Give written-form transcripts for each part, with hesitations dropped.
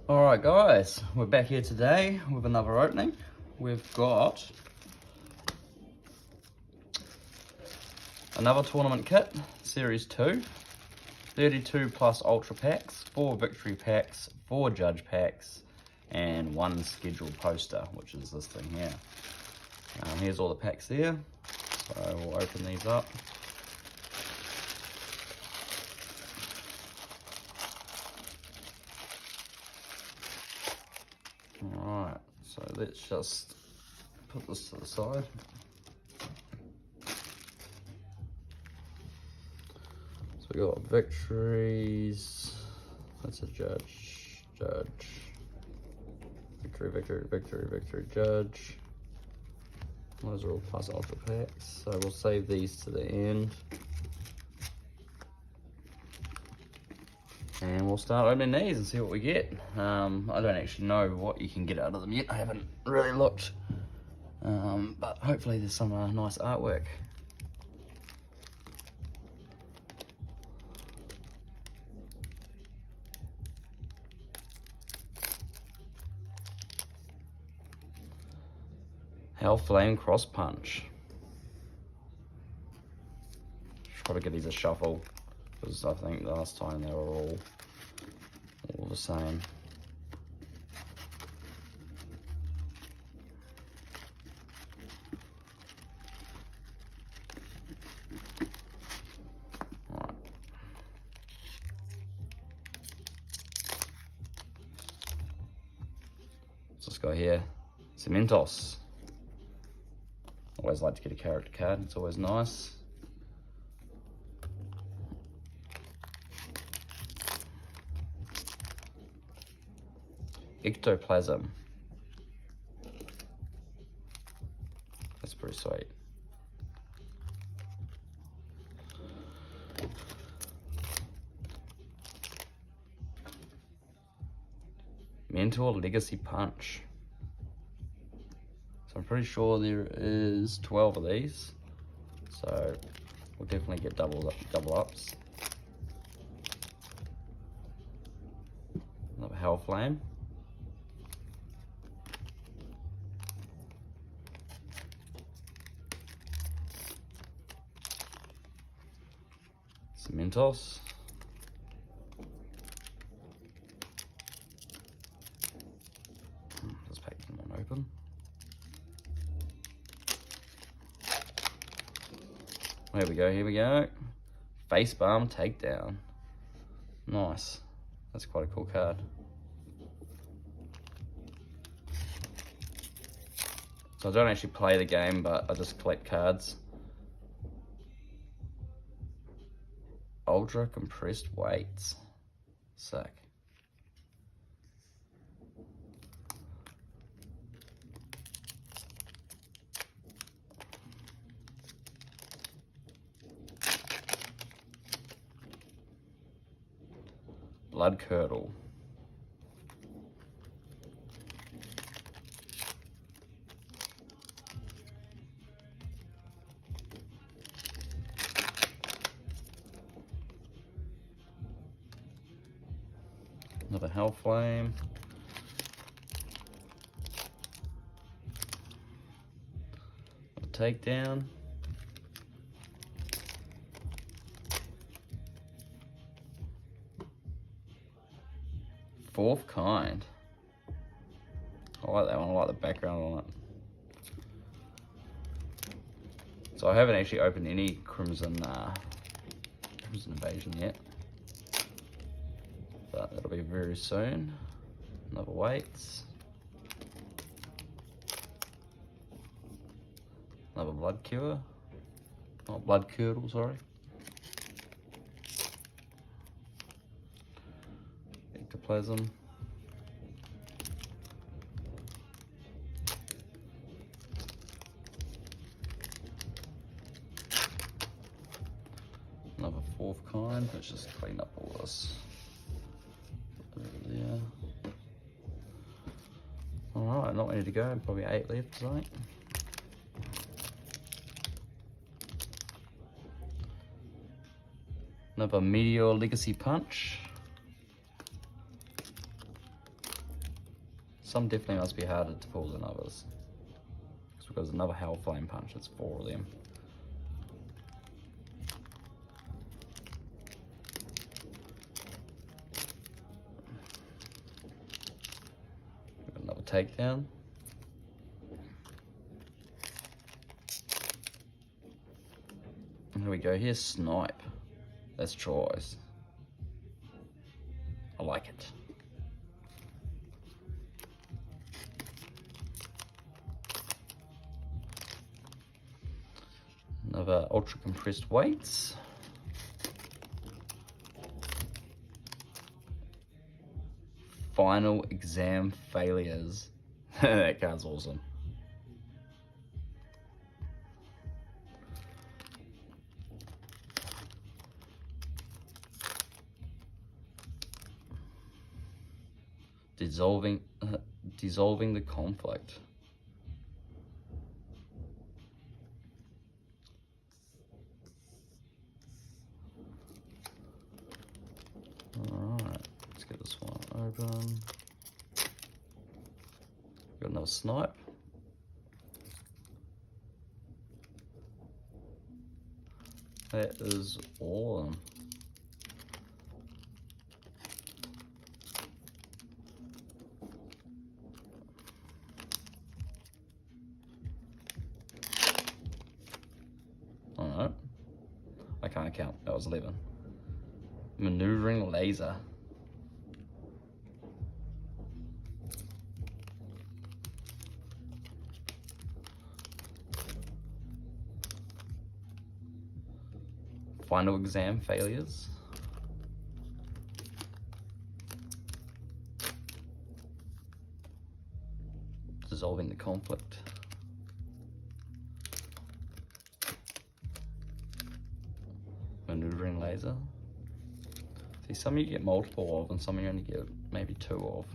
Alright guys, we're back here today with another opening. We've got another tournament kit, Series 2, 32 plus Ultra packs, 4 Victory packs, 4 Judge packs, and 1 scheduled poster, which is this thing here. Here's all the packs there, so we'll open these up. Alright, so let's just put this to the side. So we got victories, that's a judge, victory, judge. Those are all plus ultra packs, so we'll save these to the end. And we'll start opening these and see what we get. I don't actually know what you can get out of them yet. I haven't really looked. But hopefully there's some nice artwork. Hell Flame Cross Punch. Try to get these a shuffle, because I think last time they were all the same. Right. What's this guy here? Cementos. Always like to get a character card, it's always nice. Ectoplasm. That's pretty sweet. Mentor Legacy Punch. So I'm pretty sure there is 12 of these. So we'll definitely get double ups. Another Hell Flame. Cementos. This pack won't open. Here we go. Face Balm Takedown. Nice. That's quite a cool card. So I don't actually play the game, but I just collect cards. Ultra compressed weights. Sick. Blood Curdle. Another Hell Flame. A Takedown. Fourth Kind. I like that one, I like the background on it. So I haven't actually opened any Crimson Invasion yet. But that'll be very soon. Another weights. Another Blood Cure. Oh, Blood Curdle, sorry. Ectoplasm. Another Fourth Kind. Let's just clean up all this. Over there. Alright, not ready to go. Probably 8 left, I think. Another Meteor Legacy Punch. Some definitely must be harder to pull than others. Because another Hell Flame Punch, it's 4 of them. Another Takedown. Here we go, here's Snipe. That's choice. I like it. Another Ultra Compressed Weights. Final Exam Failures. That card's awesome. Dissolving the conflict. Alright, let's get this one open. Got another Snipe. That is all of them. Alright. I can't count. That was 11. Maneuvering Laser. Final Exam Failures. Dissolving the Conflict. Maneuvering Laser. See, some you get multiple of and some you only get maybe 2 of.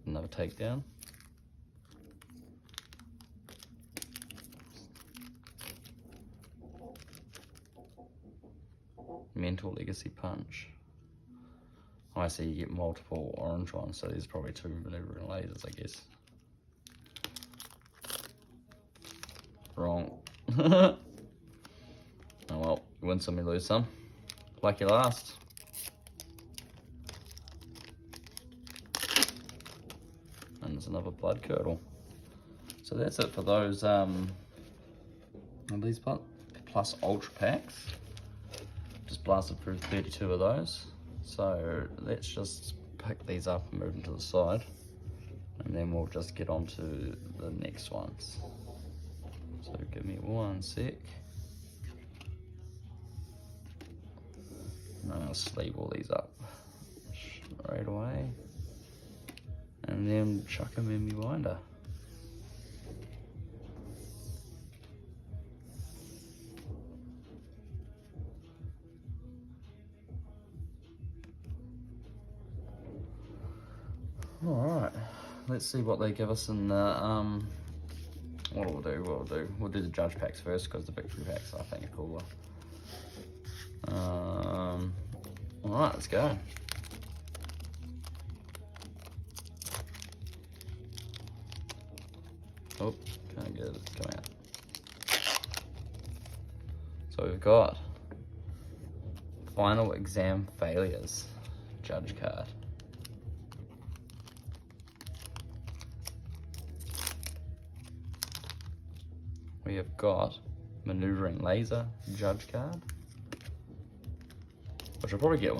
Another Takedown. Mental Legacy Punch. Oh, I see you get multiple orange ones, so there's probably 2 maneuvering lasers, I guess. Wrong. Oh well, you win some, you lose some. Lucky last. And there's another Blood Curdle. So that's it for those these plus Ultra Packs. Just blasted through 32 of those. So let's just pick these up and move them to the side. And then we'll just get on to the next ones. So give me 1 sec. And I'm gonna sleeve all these up straight away. And then chuck them in my binder. Alright, let's see what they give us in the, what we'll do. We'll do the Judge Packs first, because the Victory Packs I think are cooler. Alright, let's go. Oh, can't get it, come out. So we've got Final Exam Failures Judge card. We have got Maneuvering Laser Judge card, which I'll probably get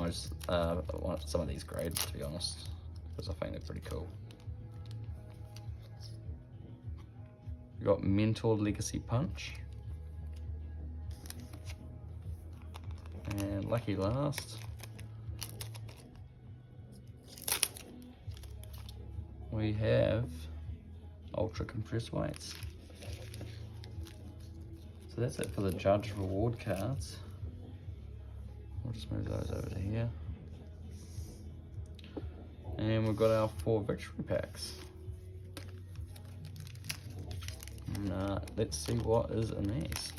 some of these graded, to be honest, because I think they're pretty cool. We've got Mentor Legacy Punch. And lucky last, we have Ultra Compressed Weights. So that's it for the Judge reward cards. We'll just move those over to here. And we've got our 4 Victory Packs. And, let's see what is in these.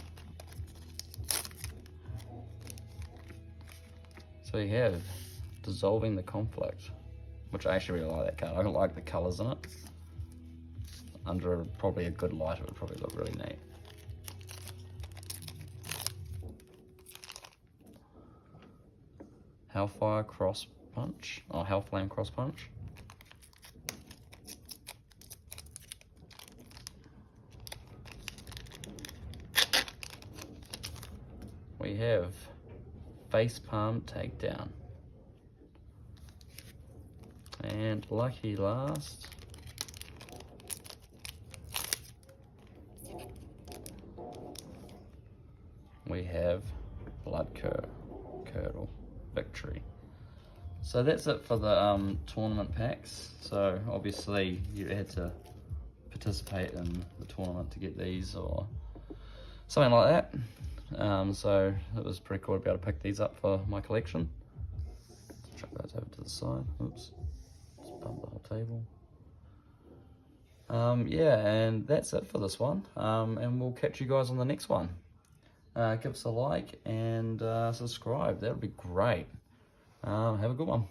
So you have Dissolving the Conflict, which I actually really like that card. I like the colours in it. Under probably a good light, it would probably look really neat. Hellfire Cross Punch, or Hellflame Cross Punch. We have Facepalm Takedown. And lucky last, we have Blood Curdle Victory. So that's it for the tournament packs. So obviously you had to participate in the tournament to get these or something like that. So it was pretty cool to be able to pick these up for my collection. Chuck those over to the side. Oops, just bump the whole table. Yeah, and that's it for this one. And we'll catch you guys on the next one. Give us a like and subscribe. That would be great. Have a good one.